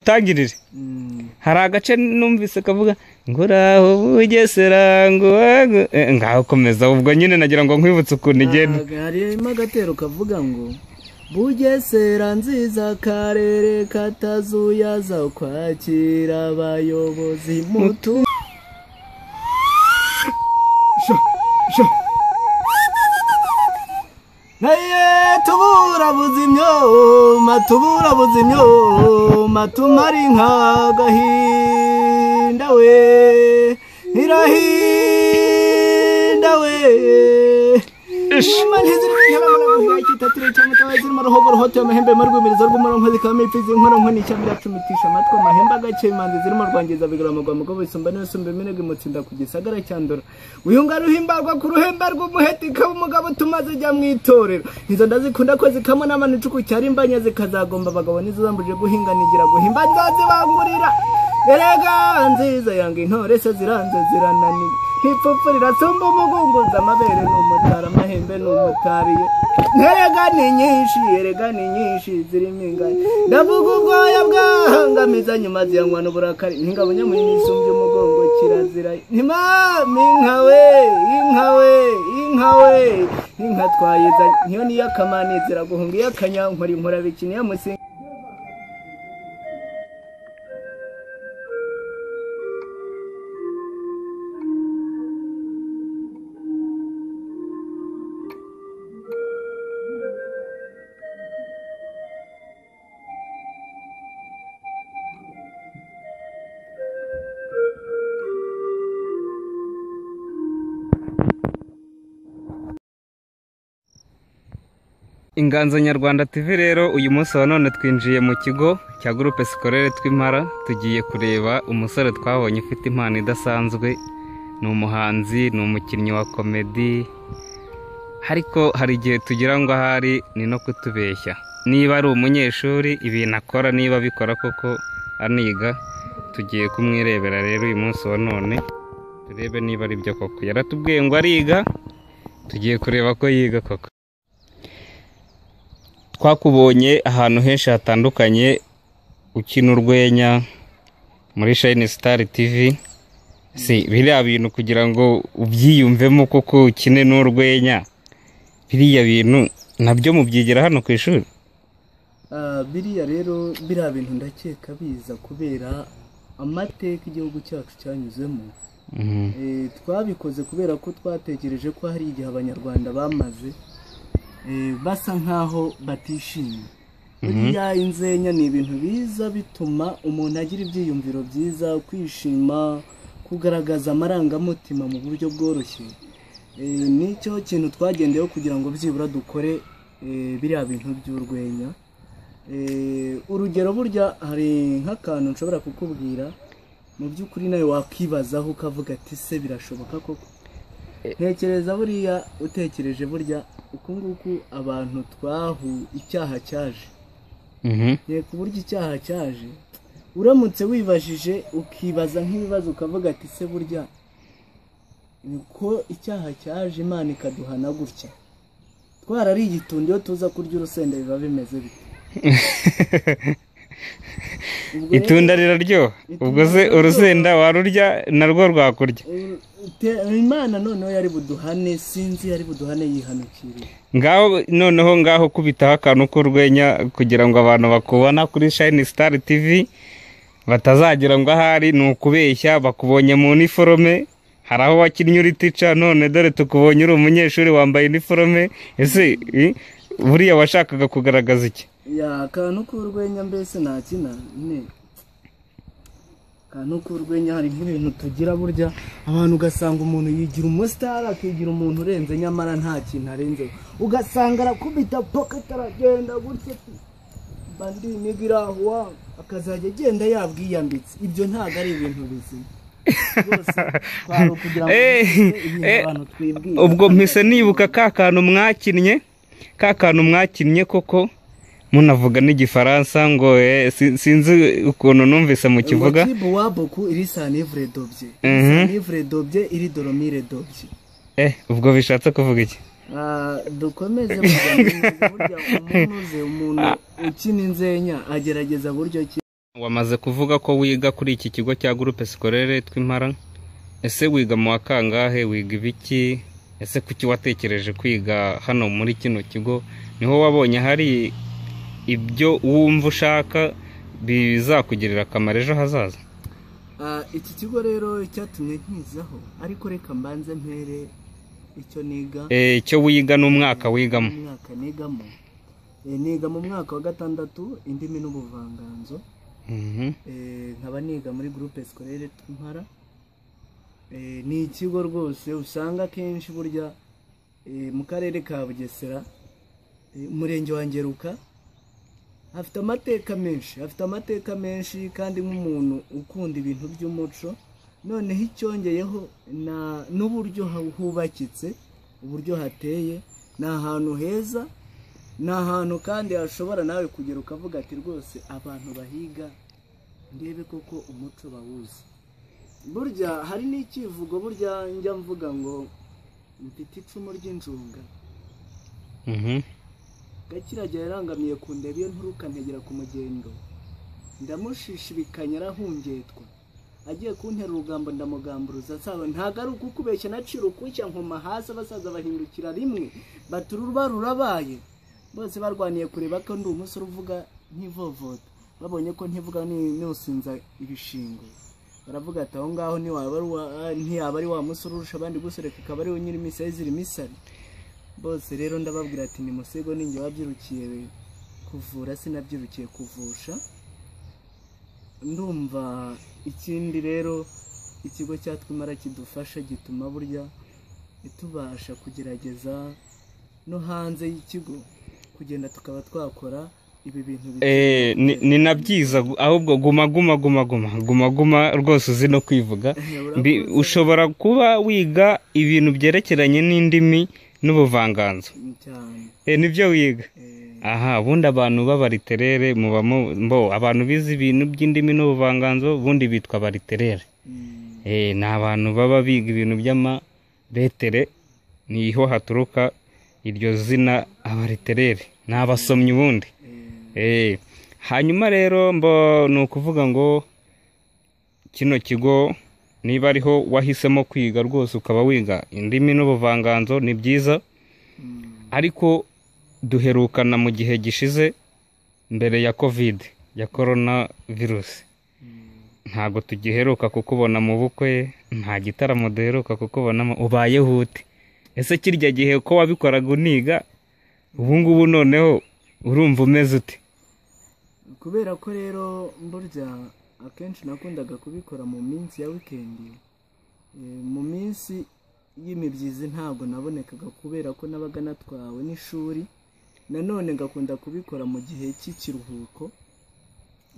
ngutangirire hari agace numvise kavuga ngo raho Bugesera ngo ngaho komeza ubwo nyine nagira ngo nkwibutse ukuntu igenda harimo agatero kavuga ngo Bugesera nziza karere katazuyaza kwakira abayobozi mutu naye tubura buzimyo tumari nka gahinda we irahinda we Mama ntiziri nk'abamara kitatire cyamutabazi marohogoro hote amahembe marwimiriza rw'umurongo zikame ifizi nkoronko n'icyambira cumitisha amatwe amahembe agacemanzi zirimo rwangiza bigira amagwa bisumba n'isumba iminege mutsinda ku gisagara cyandora uyunga ruhimbarwa ku ruhembe rw'umuheti kaba umugabo tumaze jya mwitorero izo ndazikunda ko zikamwe n'amanicuku cyarimbanya zikazagomba abagabo nizo zambuje guhinganigira guhimba nzazibangurira erega nziza yanga intore se ziranze zirananiye hipfupfu rirasumba umugunguza amabere n'umutara amahembe n'umutariye erega ni nyinshi zirimo ingano ndavuga ubwoya bwahangamiza nyuma ziyanywa n'uburakari n'ingabo nyamunini isumbye umugongo kirazira ntimami inka twayiza niyo niyo akamani ziraguhunga iyo akanyankora inkora bikini ya musinga Inganzo Nyarwanda TV rero uyu munsi wa none twinjiye mu kigo cya groupe scolaire tw'Impara tugiye kureba umusore twabonye ufite impano idasanzwe ni umuhanzi ni umukinnyi wa comedy ariko hari igihe tugira ngo ahari ni no kutubeshya niba ari umunyeshuri ibintu akora niba abikora koko aniga tugiye kumwirebera rero uyu munsi wa none turebe niba ari byo koko yaratubwiye ngo ariga tugiye kureba ko yiga koko twakubonye ahantu henshi hatandukanye ukina urwenya muri Shine Star TV si biriya bintu kugira ngo ubyiyumvemo koko ukine n'urwenya biriya bintu nabyo mubyigira hano ku ishuri biriya rero biriya bintu ndakeka biza kubera amateka igihugu cyacu cyanyuzemo twabikoze kubera ko twatekereje ko hari igihe abanyarwanda bamaze basa nkaho batishimye buriya inzenya ni ibintu biza bituma umuntu agira ibyiyumviro byiza kwishima kugaragaza amarangamutima mu buryo bworoshye nicyo kintu twagendeyeho kugira ngo byibura dukore biriya bintu by'urwenya urugero burya hari nk'akantu nshobora kukubwira mu by'ukuri nawe wakwibazaho ukavuga ati se birashoboka koko ntekereza buriya utekereje burya uku nguku abantu twahu icyaha cyaje ku buryo icyaha cyaje uramutse wibajije ukibaza nk'ibibazo ukavuga ati se burya niko icyaha cyaje Imana ikaduhana gutya twarari igitundi iyo tuza kurya urusenda biba bimeze bite itunda riraryoha ubwo se urusenda warurya narwo rwakurya Imana noneho yari buduhane sinzi yari buduhane yihanukiriye ngaho noneho ngaho kubitaho akantu k'urwenya kugira ngo abantu bakubona kuri Shine Star TV batazagira ngo ahari ni ukubeshya bakubonye mu uniforme hari aho wakinnye uri teacher none dore tukubonye uri umunyeshuri wambaye uniforme ese buriya washakaga kugaragaza iki ya akantu k'urwenya mbese nakina ne akantu k'urwenya hari nk'ibintu tugira burya abantu ugasanga umuntu yigira umustar akigira umuntu urenze nyamara nta kintu arenze ugasanga arakubita pocket aragenda gutya bandi nigira wa akazajya agenda yabwiyambitse ibyo ntago ari ibintu bizima rwose twari kugira ngo abantu twibwire ubwo mpise nibuka ka kantu mwakinnye koko munavuga n'igifaransa ngo sinzi ukuntu numvise mu kivuga iri doromire dobye ubwo bishatse kuvuga iki dukomeze umuntu ukina inzenya agerageza buryo ki wamaze kuvuga ko wiga kuri iki kigo cya groupe scolaire tw'Impara, ese wiga mu wa kangahe, wiga ibiki, ese kuki watekereje kwiga hano muri kino kigo, niho wabonye hari ibyo wumva ushaka bizakugirira akamaro ejo hazaza? Iki kigo rero cyatumye nkizaho, ariko reka mbanze mpere icyo niga. Icyo wiga n'umwaka wigamo? Umwaka nigamo, niga mu mwaka wa 6 indimi n'ubuvanganzo. Nkaba niga muri groupe scolaire tw'Impara. Ni ikigo rwose usanga kenshi burya mu karere ka Bugesera, umurenge wa Ngeruka, afite amateka menshi kandi nk'umuntu ukunda ibintu by'umuco, noneho icyongeyeho n'uburyo hubakitse, uburyo hateye, ni ahantu heza, ni ahantu kandi hashobora nawe kugera ukavuga ati rwose abantu bahiga ndebe koko umuco bawuzi. Burya hari n'ikivugo burya njya mvuga ngo mfite icumu ry'injunga, gakirajya yarangamiye ku ndebe iyo nturuka ntegera ku mugendo, ndamushishibikanya arahungetwa, agiye kuntera urugambo ndamugamburuza, sawa ntago ari ukukubeshya nacira ukushya nkoma hasi, abasaza bahindukira rimwe baturuba rurabaye, bose barwaniye kureba ko ndi umusore uvuga nk'ivovota, babonye ko ntivuga n'usinza ibishingo, baravuga ati aho ngaho ntiyaba ari wa musore urusha abandi gusoreka, akaba ari we nyiri imisaya ziri misari. Bose rero ndababwira ati ni musego ninjye wabyirukiye kuvura, sinabyirukiye kuvusha. Ndumva ikindi rero ikigo cya tw'Impara kidufasha, gituma burya tubasha kugerageza no hanze y'ikigo kugenda tukaba twakora ibi bintu. Ni na byiza, ahubwo guma rwose uzi no kwivuga. Ushobora kuba wiga ibintu byerekeranye n'indimi n'ubuvanganzo cyane, nibyo wiga? Aha, ubundi abantu b'abariterere mubamo abantu bize ibintu by'indimi n'ubuvanganzo, ubundi bitwa abariterere. Ni abantu baba biga ibintu by'amaretere, niho haturuka iryo zina abariterere, ni abasomyi ubundi. Hanyuma rero ni ukuvuga ngo kino kigo niba ariho wahisemo kwiga rwose ukaba wiga indimi n'ubuvanganzo ni byiza, ariko duherukana mu gihe gishize mbere ya covid, ya corona virus, ntago tugiheruka kukubona mu bukwe, nta gitaramo duheruka kukubonamo, ubaye hute? Ese kirya gihe ko wabikoraga uniga, ubu ngubu noneho urumva umeze ute? Kubera ko rero burya akenshi nakundaga kubikora mu minsi ya weekend, mu minsi y'imibyizi ntabwo nabonekaga kubera ko nabaga natwawe n'ishuri, nanone ngakunda kubikora mu gihe cy'ikiruhuko.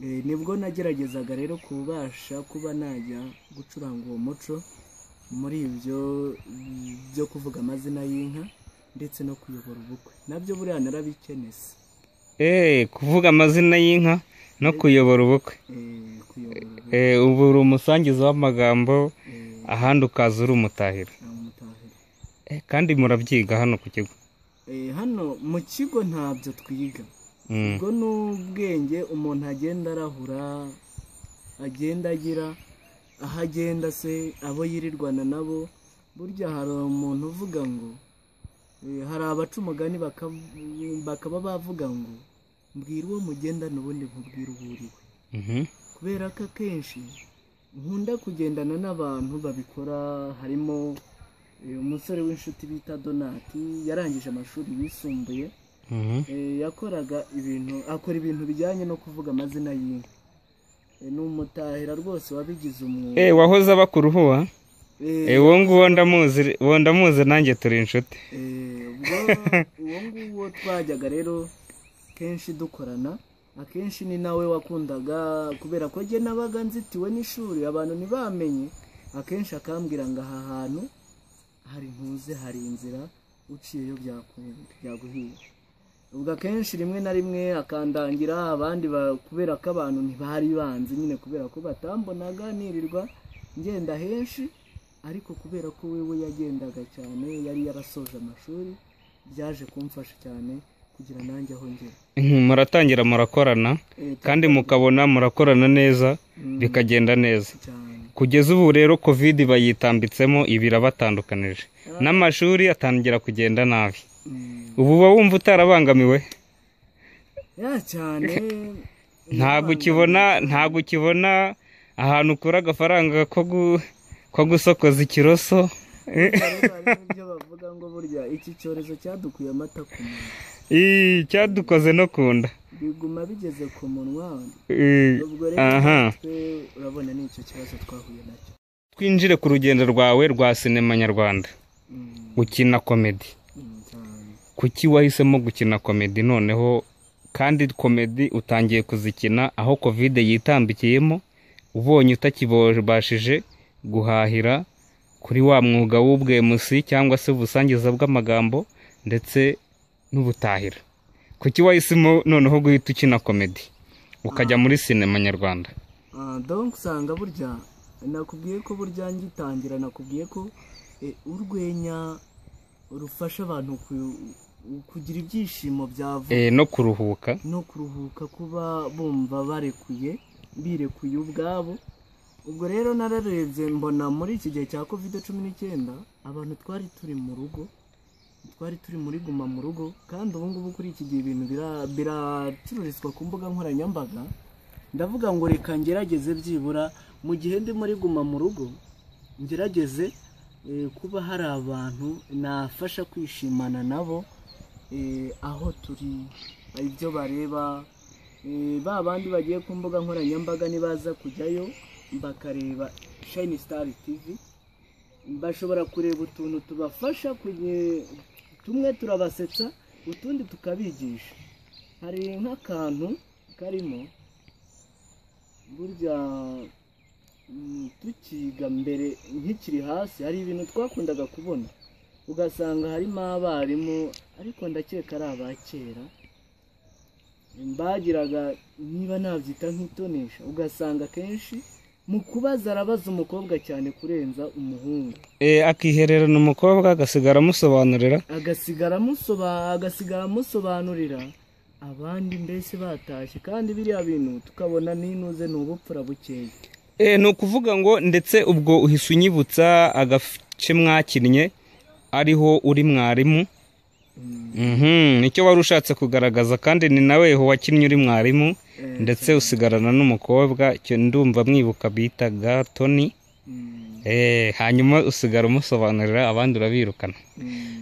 Nibwo nageragezaga rero kubasha kuba najya gucuranga uwo muco muri ibyo byo kuvuga amazina y'inka ndetse no kuyobora ubukwe, nabyo buriya narabikenese. Kuvuga amazina y'inka no kuyobora ubukwe. Ubu uri umusangiza w'amagambo, ahandi ukaza uri umutahira. Kandi murabyiga hano ku kigo? Hano mu kigo ntabyo twiga, ubwo n'ubwenge umuntu agenda arahura, agenda agira aho agenda se abo yirirwana nabo. Burya hari umuntu uvuga ngo hari abaca umugani bakaba bavuga ngo mbwira uwo mugendana ubundi nkubwira uwo uriwe. Kubera ko akenshi nkunda kugendana n'abantu babikora, harimo umusore w'inshuti bita Donati, yarangije amashuri yisumbuye, akora ibintu bijyanye no kuvuga amazina y'inka, ni umutahira rwose wabigize umwuga. Wahoze aba ku ruhuha? Uwo nguwo ndamuzi, nanjye turi inshuti. Uwo nguwo twajyaga rero kenshi dukorana, akenshi ni nawe wakundaga, kubera ko njye nabaga nzitiwe n'ishuri, abantu ntibamenye, akenshi akambwira ngo aha hantu hari inzira uciyeyo byaguhiye. Ubwo akenshi rimwe na rimwe akandangira, abandi kubera ko abantu ntibari banzi nyine, kubera ko batambonaga nirirwa ngenda henshi, ariko kubera ko wewe yagendaga cyane, yari yarasoje amashuri, byaje kumfasha cyane kugira nanjye aho ngera. muratangira murakorana kandi mukabona murakorana neza bikagenda neza kugeza ubu rero covid bayitambitsemo ibirabatandukanije n'amashuri atangira kugenda nabi ubu wumva utarabangamiwe cyane ntago ukibona ahantu ukura agafaranga ko gusokoza ikiroso ibyo bavuga ngo burya iki cyorezo cyadukuye amata ku munwa cyadukoze no kunda biguma bigeze ku munwa ubwo rero urabona ni icyo kibazo twahuye nacyo. Twinjire ku rugendo rwawe rwa sinema nyarwanda ukina komedi kuki wahisemo gukina komedi noneho kandi komedi utangiye kuzikina aho covid yitambikiyemo ubonye utakibashije guhahira kuri wa mwuga w'ubwemusi cyangwa se ubusangiza bw'amagambo ndetse n'ubutahira kuki wahisemo noneho guhita ukina komedi ukajya muri sinema nyarwanda? donc usanga burya nakubwiye ko burya ngitangira nakubwiye ko urwenya rufasha abantu kugira ibyishimo byavuye no kuruhuka kuba bumva birekuye ubwabo. Ubwo rero nararebye mbona muri iki gihe cya covid-19 abantu twari turi muri guma mu rugo kandi ubu ngubu kuri iki gihe ibintu biracururizwa ku mbuga nkoranyambaga. Ndavuga ngo reka ngerageze byibura mu gihe ndi muri guma mu rugo ngerageze kuba hari abantu nafasha kwishimana nabo aho turi ibyo bareba ba bandi bagiye ku mbuga nkoranyambaga nibaza kujyayo bakareba Shine Star TV bashobora kureba utuntu tubafasha tumwe turabasetsa utundi tukabigisha. Hari nk'akantu karimo burya tukiga mbere nkikiri hasi hari ibintu twakundaga kubona ugasanga harimo abarimu ariko ndakeka ari abakera bagiraga niba nabyita nk'itonesha ugasanga kenshi mu kubaza arabaza umukobwa cyane kurenza umuhungu akihererana umukobwa agasigara amusobanurira abandi mbese batashye kandi biriya bintu tukabona ninuze n'ubupfura bukeya. Ni ukuvuga ngo ndetse ubwo uhise unyibutsa agace mwakinnye ariho uri mwarimu nicyo wari ushatse kugaragaza kandi ni nawe wakinnye uri mwarimu ndetse usigarana n'umukobwa ndumva mwibuka bitaga Tony hanyuma usigara umusobanurira abandi urabirukana.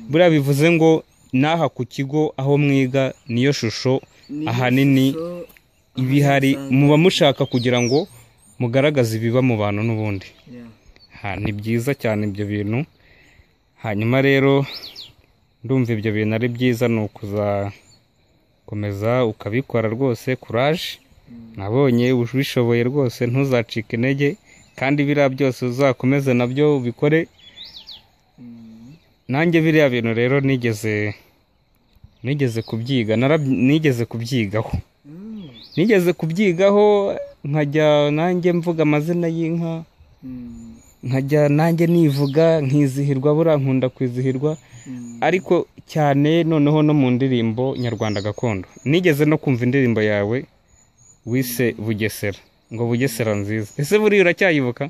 Buriya bivuze ngo n'aha ku kigo aho mwiga niyo shusho ahanini ibihari muba mushaka kugira ngo mugaragaze ibiba mu bantu n'ubundi. Ni byiza cyane ibyo bintu. Hanyuma rero ndumva ibyo bintu ari byiza ni ukuzakomeza ukabikora rwose courage nabonye ubishoboye rwose ntuzacike intege kandi biriya byose uzakomeze nabyo ubikore. Nanjye biriya bintu rero nigeze kubyiga nigeze kubyigaho nkajya nanjye mvuga amazina y'inka nkajya nanjye nivuga nkizihirwa buriya nkunda kwizihirwa ariko cyane noneho no mu ndirimbo nyarwanda gakondo nigeze no kumva indirimbo yawe wise Bugesera ngo Bugesera nziza. Ese buriya uracyayibuka?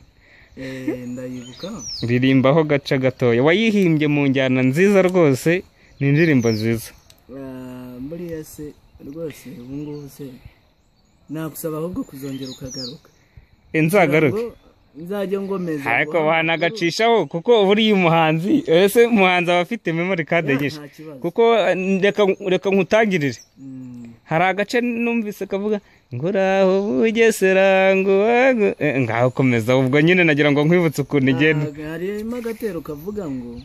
Ndayibuka. Ririmbaho gaca gatoya wayihimbye mu njyana nziza rwose ni indirimbo nziza. Buriya se rwose ubu ngubu se nagusaba ahubwo kuzongera ukagaruka. Nzagaruke nzajya ngomeza ariko banagacishaho kuko buriya umuhanzi ese umuhanzi aba afite memory card nyinshi kuko reka nkutangirire hari agace numvise kavuga nguraho Bugesera ngaho komeza ubwo nyine nagira ngo nkwibutse ukuntu igenda. Harimo agatero kavuga ngo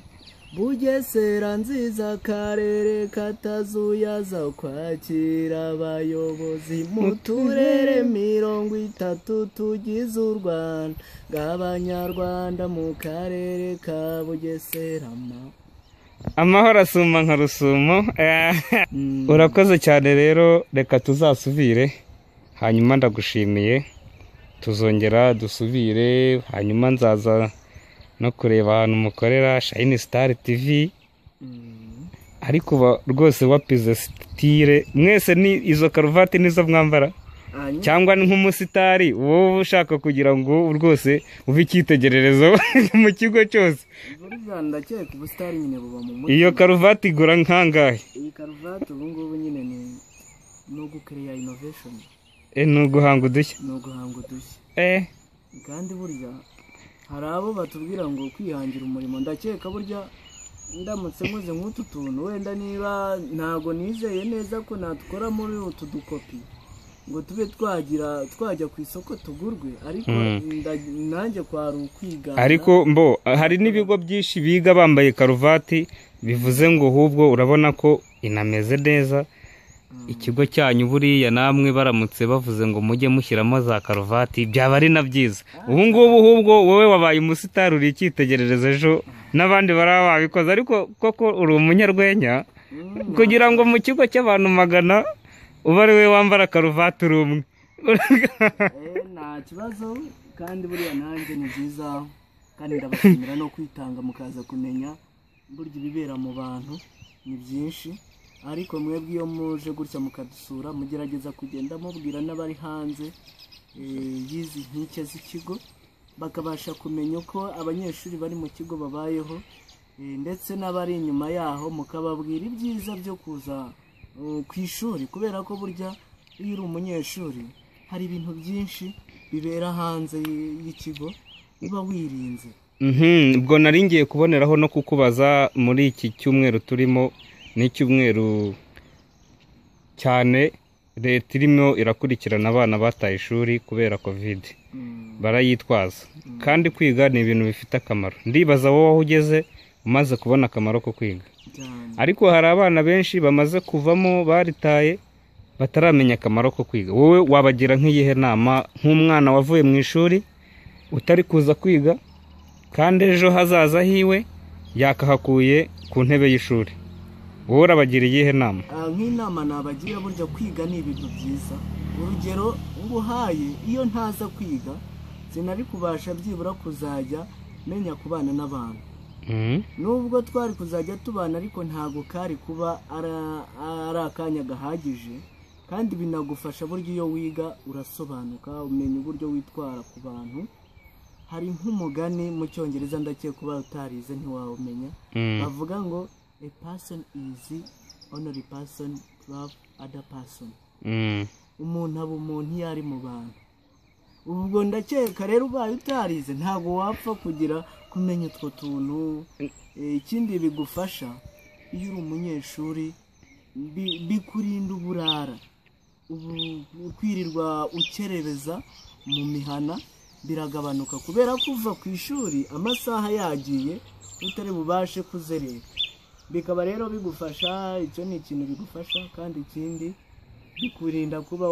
Bugesera nziza karere katazuyaza kwakira abayobozi mu turere 30 tugize u Rwanda ng'abanyarwanda mu karere ka Bugesera amahoro asuma nka rusumo. Urakoze cyane rero reka tuzasubire hanyuma ndagushimiye tuzongera dusubire hanyuma nzaza no kureba ahantu mukorera Shine Star TV ariko rwose wapize style mwese ni izo karuvati nizo mwambara cyangwa ni nk'umusitari wowe ushaka kugira ngo rwose uve icyitegererezo mu kigo cyose ndakeka ubusitari nyine buba mu mutwe iyo karuvati igura nkangahe iyi karuvati ubu ngubu nyine ni ugukereya innovation ni uguhanga udushya kandi burya hari abo batubwira ngo kwihangira umurimo ndakeka burya ndamutse nkoze nk'utu tuntu wenda niba ntago nizeye neza ko natukora muri utu dukopi ngo tube twajya ku isoko tugurwe ariko nanjye kwari ukwiga ariko hari n'ibigo byinshi biga bambaye karuvati bivuze ngo ahubwo urabona ko inameze neza ikigo cyanyu buriya namwe baramutse bavuze ngo mujye mushyiramo za karuvati byaba ari na byiza ubu ngubu ahubwo wowe wabaye umusitari uri icyitegererezo ejo n'abandi baraba babikoze ariko koko uri umunyarwenya kugira ngo mu kigo cy'abantu 100 uba ari we wambara karuvati uri umwe nta kibazo kandi buriya nanjye ni byiza kandi ndabashimira no kwitanga mukaza kumenya burya ibibera mu bantu ni byinshi ariko mwebwe iyo muje gutya mukadusura mugerageza kugenda mubwira n'abari hanze yizi nkike z'ikigo bakabasha kumenya uko abanyeshuri bari mu kigo babayeho ndetse n'abari inyuma yaho mukababwira ibyiza byo kuza ku ishuri kubera ko burya iyo uri umunyeshuri hari ibintu byinshi bibera hanze y'ikigo uba wirinze ubwo nari ngiye kuboneraho no kukubaza muri iki cyumweru turimo n'icyumweru cyane leta irimo irakurikirana abana bataye ishuri kubera covid barayitwaza kandi kwiga ni ibintu bifite akamaro ndibaza wowe aho ugeze umaze kubona akamaro ko kwiga ariko hari abana benshi bamaze kuvamo baritaye bataramenya akamaro ko kwiga wowe wabagira nk'iyihe nama nk'umwana wavuye mu ishuri utari kuza kwiga kandi ejo hazaza hiwe yakahakuye ku ntebe y'ishuri wowe urabagira iyihe nama nk'inama nabagira burya kwiga ni ibintu byiza urugero nguhaye iyo ntaza kwiga sinari kubasha byibura kuzajya menya kubana n'abantu nubwo twari kuzajya tubana ariko ntago kari kuba ari akanya gahagije kandi binagufasha buryo iyo wiga urasobanuka umenya uburyo witwara ku bantu hari nk'umugani mu cyongereza ndakeka kuba utarize ntiwawumenya bavuga ngo a person is only person to love other person umuntu aba umuntu iyo ari mu bantu ubwo ndakeka rero ubaye utarize ntago wapfa kugira kumenya utwo tuntu ikindi bigufasha iyo uri umunyeshuri bikurinda uburara kwirirwa ukerebeza mu mihana biragabanuka kubera ko uva ku ishuri amasaha yagiye utari bubashe kuzerera bikaba rero bigufasha icyo ni ikintu bigufasha kandi ikindi bikurinda kuba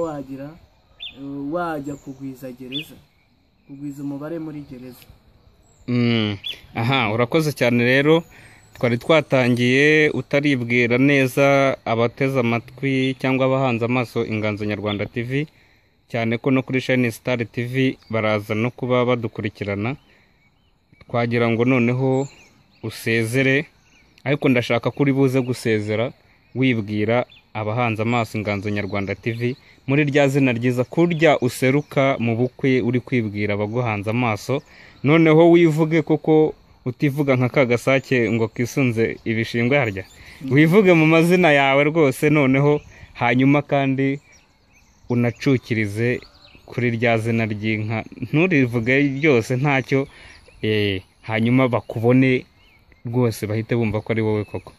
wajya kugwiza umubare muri gereza urakoze cyane rero twari twatangiye utaribwira neza abateze amatwi cyangwa abahanze amaso Inganzo Nyarwanda TV cyane ko no kuri Shine Star TV baraza no kuba badukurikirana twagira ngo noneho usezere ariko ndashaka kuri buze gusezera wibwira abahanze amaso Inganzo Nyarwanda TV muri rya zina ryiza kurya useruka mu bukwe uri kwibwira abaguhanze amaso noneho wivuge koko utivuga nka kagasake ngo kisunze ibishingwe harya wivuge mu mazina yawe rwose noneho hanyuma kandi unacukirize kuri rya zina ry'inka nturivuge ryose ntacyo hanyuma bakubone rwose bahite bumva ko ari wowe koko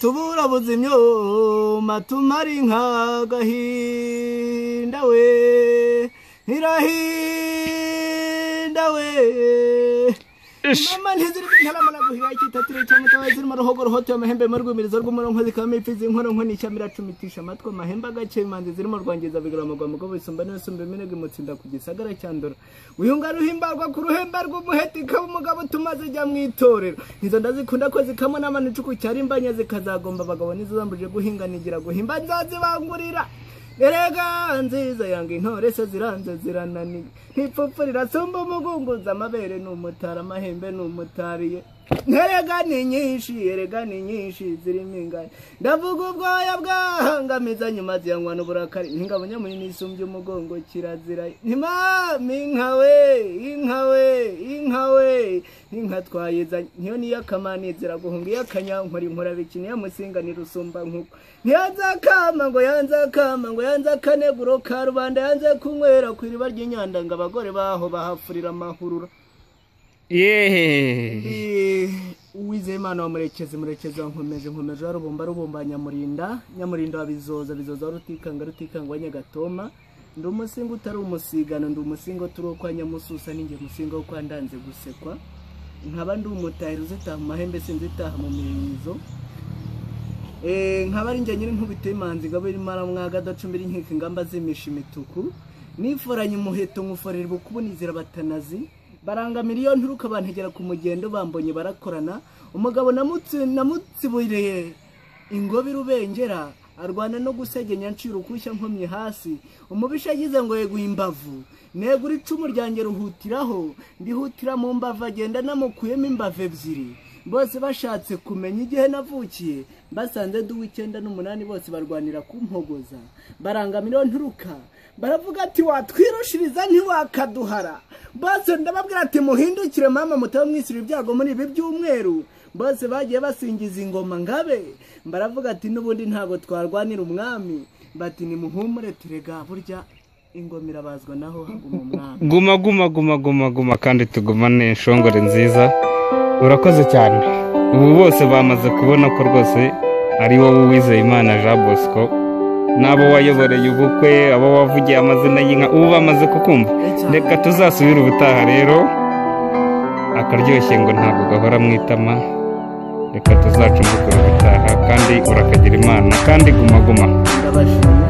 tubura buzimyo tumari nka gahinda we irahinda we mama ntiziri bintaramana guhiga ikitatire cyane tawaziri marohogo rohote amahembe marwimirizo rw'umuronko zikame ifizi inkoronko n'icamira cumitisha amatwe amahembe agace imanzi zirimo rwangiza bigira amagwa go bisumba n'isumba iminege mutsinda ku gisagara cyandora uyunga ruhimbarwa ku ruhemba rw'umuheti ka umugabo tumaze jya mwitorero izo ndazikunda ko zikamwe n'amanicuku cyari imbanya zikazagomba abagabo nizo zambuje guhinganigira guhimba nzazibangurira erega nziza yange intore se ziranze zirananiye ntipfupfu rirasumba umugunguza amabere n'umutara amahembe n'umutariye erega ni nyinshi zirimo ingano ndavuga ubwoya bwahangamiza nyuma ziyanywa n'uburakari n'ingabo nyamunini isumbye umugongo kirazira ntimami inka twayizanye niyo niyo akamanizira guhunga iyo akanyankora inkorabiki niyo musinganira usumba nkuko ntiyanze akama ngo yanze akaneguro ka rubanda yanze kunywera ku iriba ry'inyanda ngo abagore baho bahafurira amahurura Uwizeyimana wa murekezi wankomeje warubumba nyamurinda wa bizoza wa rutikanga wa nyagatoma ndi umusinga utari umusigano ndi umusinga turi kwa nyamususa ninjye musinga wo kwa ndanze gusekwa nkaba ndi umutahira uzitaha mu mahembe sinzitaha mu mirizo nkaba ari njye nyiri nkubite imanzi ngabo imara mwaga dacumbira inkiko ingamba zimisha imituku niforanye umuheto nkuforera ubukubunizira batanazi baranga miliyoni nturuka bantegera ku mugendo bambonye barakorana umugabo namutsiburiye ingobi rubengera arwana no gusegenya nciro kushya nkomye hasi umubisha yagize ngo yeguye imbavu negura icumu ryanjye ruhutiraho ndihutira mu mbavu agenda namukuyemo imbavu ebyiri bose bashatse kumenya igihe navukiye basanze duwe 9 n'8 bose barwanira kumpogoza baranga miliyoni nturuka baravuga ati watwirushiriza ntiwakaduhara bose ndababwira ati muhindukire mama mutamwisira ibyago muri ibi by'umweru bose bagiye basingiza ingoma ngabe baravuga ati nubundi ntago twarwanira umwami bati ni muhumure turega burya ingomira bazwa naho umwami guma kandi tugumane inshongore nziza urakoze cyane ubu bose bamaze kubona ko rwose ari wowe Uwizeyimana Jean Bosco nabo wayoboreye ubukwe abo wavugiye amazina y'inka ubu bamaze kukumva reka tuzasubira ubutaha rero akaryoshye ngo ntabwo gahora mwitama reka tuzacumbukura ubutaha kandi urakagira imana kandi guma ndabashimye